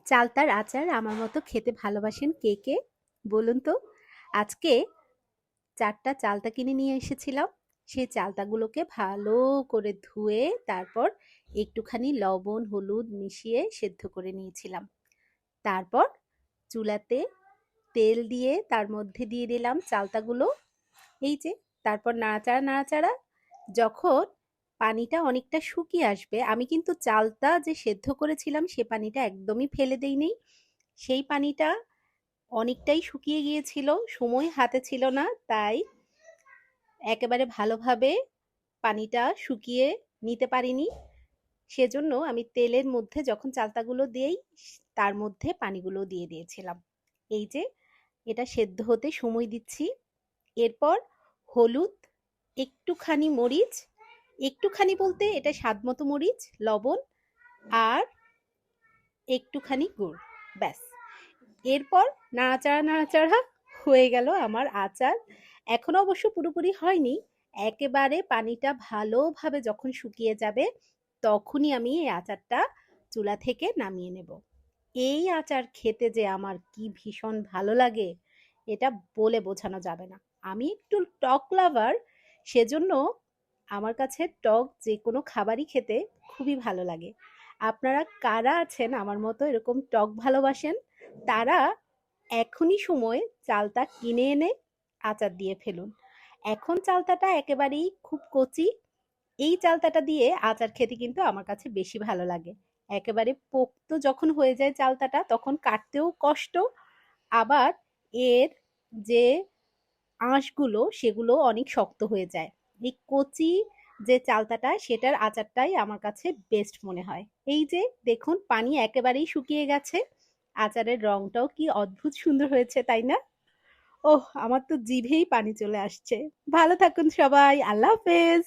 চালতার আচার আমার মতো খেতে ভালোবাসেন কে কে বলুন তো। আজকে 4টা চালতা কিনে নিয়ে এসেছিলাম। সেই চালতাগুলোকে ভালো করে ধুয়ে তারপর একটুখানি লবণ হলুদ মিশিয়ে সেদ্ধ করে নিয়েছিলাম। তারপর চুলাতে তেল দিয়ে তার মধ্যে দিয়ে দিলাম চালতাগুলো। এই যে, তারপর নাড়াচাড়া নাড়াচাড়া যখন পানিটা অনেকটা শুকিয়ে আসবে, আমি কিন্তু চালটা যে সেদ্ধ করেছিলাম সে পানিটা একদমই ফেলে দেইনি। সেই পানিটা অনেকটাই শুকিয়ে গিয়েছিল, সময় হাতে ছিল না, তাই একেবারে ভালোভাবে পানিটা শুকিয়ে নিতে পারিনি। সেজন্য আমি তেলের মধ্যে যখন চালতাগুলো দেই তার মধ্যে পানিগুলো দিয়ে দিয়েছিলাম। এই যে, এটা সেদ্ধ হতে সময় দিচ্ছি। এরপর হলুদ, একটুখানি মরিচ, একটুখানি বলতে এটা স্বাদমতো মরিচ, লবণ আর একটুখানি গুড়, ব্যাস। এরপর নাড়াচাড়া নাড়াচাড়া হয়ে গেল আমার আচার। এখনো অবশ্য পুরোপুরি হয়নি। একেবারে পানিটা ভালোভাবে যখন শুকিয়ে যাবে তখনই আমি এই আচারটা চুলা থেকে নামিয়ে নেব। এই আচার খেতে যে আমার কি ভীষণ ভালো লাগে এটা বলে বোঝানো যাবে না। আমি একটু টক লাভার, সেজন্য আমার কাছে টক যে কোনো খাবারই খেতে খুবই ভালো লাগে। আপনারা কারা আছেন আমার মতো এরকম টক ভালোবাসেন, তারা এখনই সময় চালতা কিনে এনে আচার দিয়ে ফেলুন। এখন চালতাটা একেবারেই খুব কচি। এই চালতাটা দিয়ে আচার খেতে কিন্তু আমার কাছে বেশি ভালো লাগে। একেবারে পোক্ত যখন হয়ে যায় চালতাটা তখন কাটতেও কষ্ট, আবার এর যে আঁশগুলো সেগুলো অনেক শক্ত হয়ে যায়। এই কচি যে চালতাটা সেটার আচারটাই আমার কাছে বেস্ট মনে হয়। এই যে দেখুন পানি একেবারেই শুকিয়ে গেছে। আচারের রংটাও কি অদ্ভুত সুন্দর হয়েছে, তাই না? ওহ! আমার তো জিভেই পানি চলে আসছে। ভালো থাকুন সবাই। আল্লাহ হাফেজ।